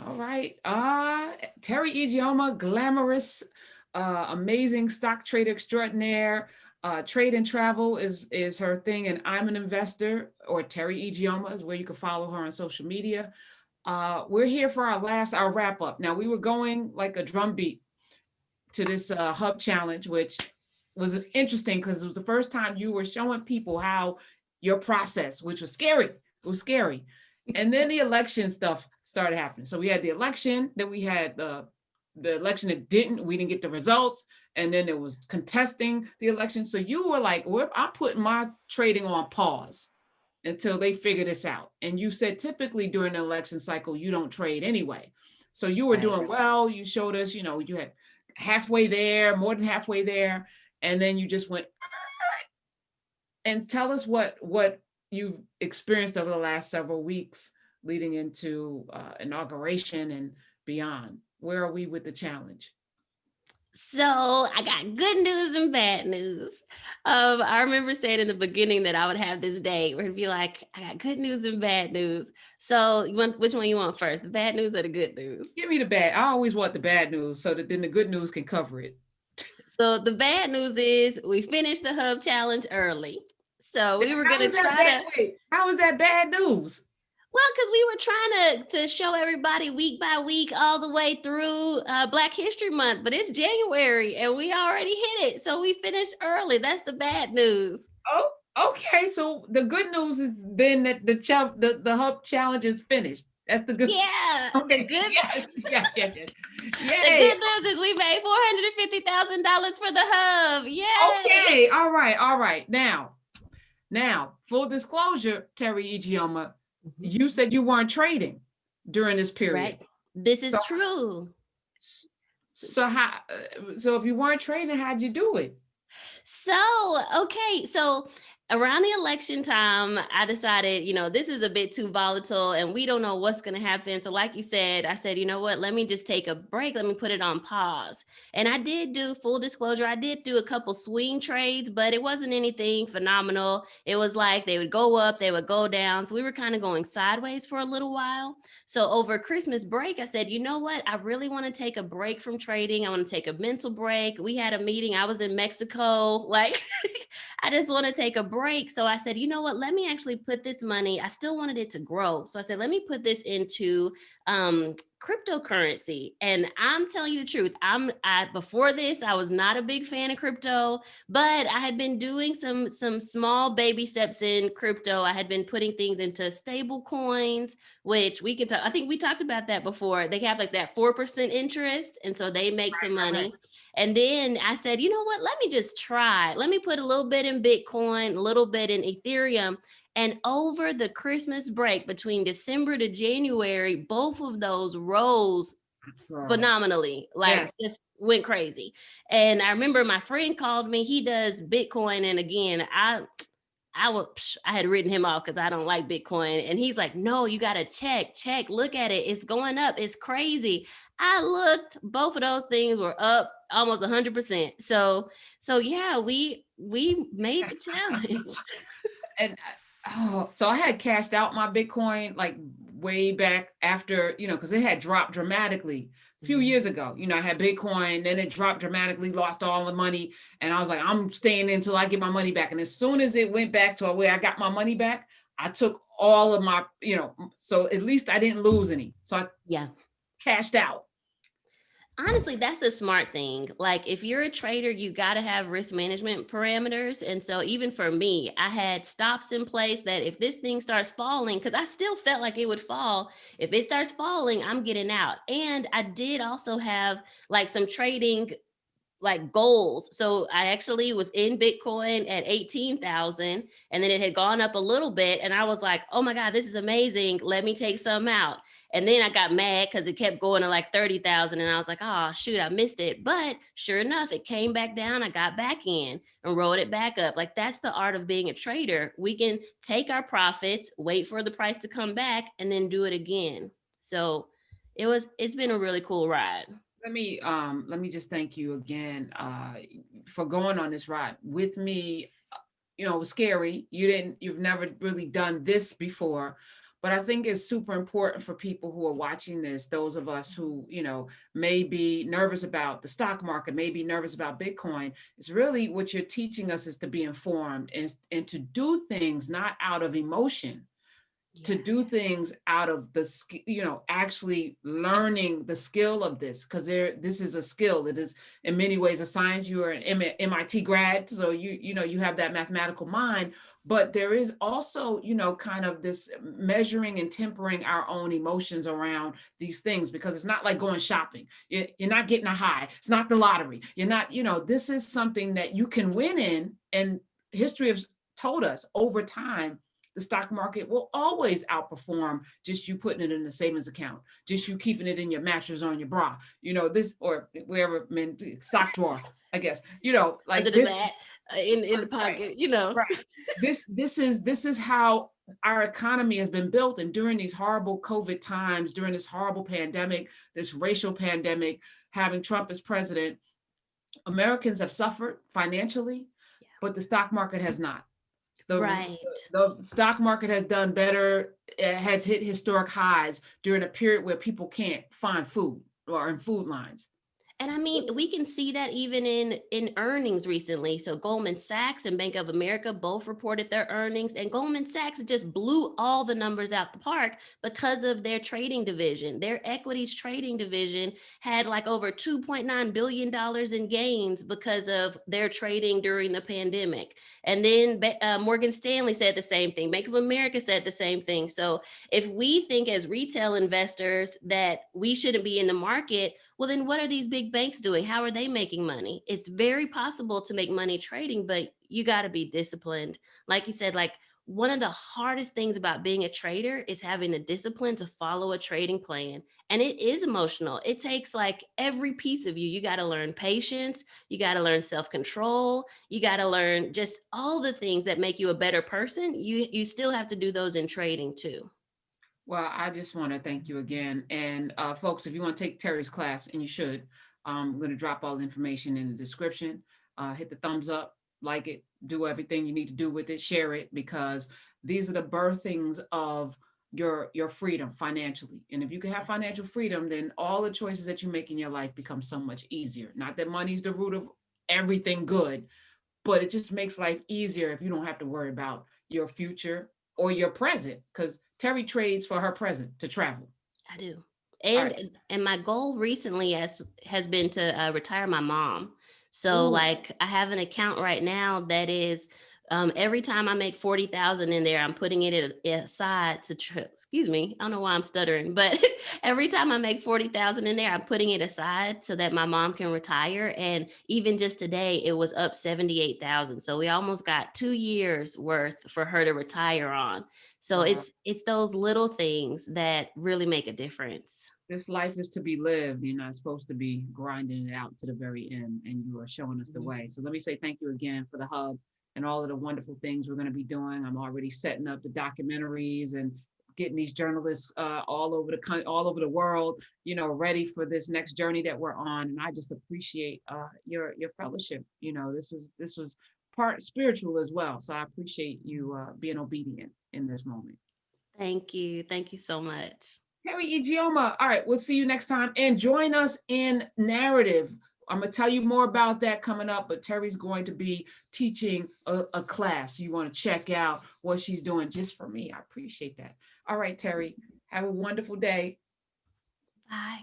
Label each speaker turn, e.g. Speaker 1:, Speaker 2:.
Speaker 1: All right. Teri Ijeoma, glamorous, amazing stock trader extraordinaire. Trade and travel is her thing, and I'm an investor. Or Teri Ijeoma is where you can follow her on social media. We're here for our wrap up. Now we were going like a drum beat to this hub challenge, which was interesting because it was the first time you were showing people how your process, which was scary. It was scary. And then the election stuff started happening. So we had the election, then we had the election that we didn't get the results, and then there was contesting the election. So you were like, well, I'm putting my trading on pause until they figure this out. And you said typically during the election cycle, you don't trade anyway. So you were doing well. You showed us, you had halfway there, more than halfway there. And then you just went, and tell us what you experienced over the last several weeks leading into inauguration and beyond. Where are we with the challenge?
Speaker 2: So I got good news and bad news. I remember saying in the beginning that I would have this day where it'd be like, I got good news and bad news. So which one you want first, the bad news or the good news?
Speaker 1: Give me the bad. I always want the bad news so that then the good news can cover it.
Speaker 2: So the bad news is we finished the hub challenge early. So we were gonna try to.
Speaker 1: Wait, how is that bad news?
Speaker 2: Well, because we were trying to show everybody week by week all the way through Black History Month, but it's January and we already hit it. So we finished early. That's the bad news.
Speaker 1: Oh, okay. So the good news is then that the hub challenge is finished. That's the good.
Speaker 2: Yeah.
Speaker 1: Okay.
Speaker 2: The good.
Speaker 1: Yes.
Speaker 2: The good news is we made $450,000 for the hub. Yeah.
Speaker 1: Okay. All right. Now, full disclosure, Teri Ijeoma, you said you weren't trading during this period.
Speaker 2: Right. This is true.
Speaker 1: So if you weren't trading, how'd you do it?
Speaker 2: So around the election time, I decided, this is a bit too volatile and we don't know what's going to happen. So like you said, I said, you know what, let me just take a break. Let me put it on pause. And I did do, full disclosure, I did do a couple swing trades, but it wasn't anything phenomenal. It was like they would go up, they would go down. So we were kind of going sideways for a little while. So over Christmas break, I said, you know what, I really want to take a break from trading. I want to take a mental break. We had a meeting. I was in Mexico. Like, I just want to take a break. So I said, you know what, let me actually put this money. I still wanted it to grow. So I said, let me put this into cryptocurrency. And I'm telling you the truth. Before this, I was not a big fan of crypto, but I had been doing some small baby steps in crypto. I had been putting things into stable coins, which we can talk. I think we talked about that before. They have like that 4% interest. And so they make some money. Right. And then I said, you know what, let me just try. Let me put a little bit in Bitcoin, a little bit in Ethereum. And over the Christmas break between December to January, both of those rose phenomenally, like just went crazy. And I remember my friend called me, he does Bitcoin. And again, I had written him off because I don't like Bitcoin. And he's like, no, you got to check, look at it. It's going up. It's crazy. I looked, both of those things were up almost 100%. So yeah, we made the challenge.
Speaker 1: And so I had cashed out my Bitcoin like way back after, because it had dropped dramatically a few years ago. I had Bitcoin, then it dropped dramatically, lost all the money. And I was like, I'm staying until I get my money back. And as soon as it went back to where I got my money back, I took all of my, so at least I didn't lose any. So I cashed out.
Speaker 2: Honestly, that's the smart thing. Like if you're a trader, you got to have risk management parameters. And so even for me, I had stops in place that if this thing starts falling, because I still felt like it would fall, if it starts falling, I'm getting out. And I did also have like some trading like goals. So I actually was in Bitcoin at 18,000 and then it had gone up a little bit. And I was like, oh my God, this is amazing. Let me take some out. And then I got mad because it kept going to like 30,000. And I was like, oh, shoot, I missed it. But sure enough, it came back down. I got back in and rode it back up. Like that's the art of being a trader. We can take our profits, wait for the price to come back, and then do it again. So it's been a really cool ride.
Speaker 1: Let me just thank you again for going on this ride with me. It was scary. You've never really done this before, But I think it's super important for people who are watching this, those of us who, may be nervous about the stock market, may be nervous about Bitcoin. It's really what you're teaching us is to be informed and to do things not out of emotion, to
Speaker 2: Yeah.
Speaker 1: do things out of actually learning the skill of this, because this is a skill. It is in many ways a science. You are an MIT grad, so you have that mathematical mind, but there is also kind of this measuring and tempering our own emotions around these things, because it's not like going shopping. You're not getting a high. It's not the lottery. You're not, this is something that you can win in, and history has told us over time the stock market will always outperform just you putting it in a savings account, just you keeping it in your mattress or in your bra, this, or wherever, sock drawer, I guess,
Speaker 2: Under
Speaker 1: like
Speaker 2: the
Speaker 1: this.
Speaker 2: mat, in the
Speaker 1: Right,
Speaker 2: pocket,
Speaker 1: right. This is how our economy has been built. And during these horrible COVID times, during this horrible pandemic, this racial pandemic, having Trump as president, Americans have suffered financially, but the stock market has not. the
Speaker 2: Right.
Speaker 1: the stock market has done better. It has hit historic highs during a period where people can't find food or in food lines.
Speaker 2: And I mean, we can see that even in earnings recently. So Goldman Sachs and Bank of America both reported their earnings, and Goldman Sachs just blew all the numbers out the park because of their trading division. Their equities trading division had like over $2.9 billion in gains because of their trading during the pandemic. And then Morgan Stanley said the same thing. Bank of America said the same thing. So if we think as retail investors that we shouldn't be in the market, well, then what are these big banks doing? How are they making money? It's very possible to make money trading, but you got to be disciplined. Like you said, like one of the hardest things about being a trader is having the discipline to follow a trading plan. And it is emotional. It takes like every piece of you. You got to learn patience. You got to learn self-control. You got to learn just all the things that make you a better person. You still have to do those in trading too.
Speaker 1: Well, I just want to thank you again. And folks, if you want to take Terry's class, and you should, I'm going to drop all the information in the description. Hit the thumbs up, like it, do everything you need to do with it, share it, because these are the birthings of your freedom financially. And if you can have financial freedom, then all the choices that you make in your life become so much easier. Not that money's the root of everything good, but it just makes life easier if you don't have to worry about your future or your present, because Terry trades for her present to travel.
Speaker 2: I do.
Speaker 1: All right.
Speaker 2: And my goal recently has been to retire my mom. So
Speaker 1: Ooh,
Speaker 2: like I have an account right now that is every time I make 40,000 in there, I'm putting it aside to excuse me, I don't know why I'm stuttering, but every time I make 40,000 in there, I'm putting it aside so that my mom can retire. And even just today, it was up 78,000. So we almost got 2 years worth for her to retire on. So
Speaker 1: wow.
Speaker 2: it's those little things that really make a difference.
Speaker 1: This life is to be lived. You're not supposed to be grinding it out to the very end, and you are showing us the
Speaker 2: Mhm.
Speaker 1: way. So let me say thank you again for the hub and all of the wonderful things we're going to be doing. I'm already setting up the documentaries and getting these journalists all over the world, ready for this next journey that we're on. And I just appreciate your fellowship. This was part spiritual as well. So I appreciate you being obedient in this moment.
Speaker 2: Thank you. Thank you so much.
Speaker 1: Teri Ijeoma. All right, we'll see you next time. And join us in narrative. I'm going to tell you more about that coming up, but Teri's going to be teaching a class. You want to check out what she's doing just for me. I appreciate that. All right, Teri, have a wonderful day.
Speaker 2: Bye.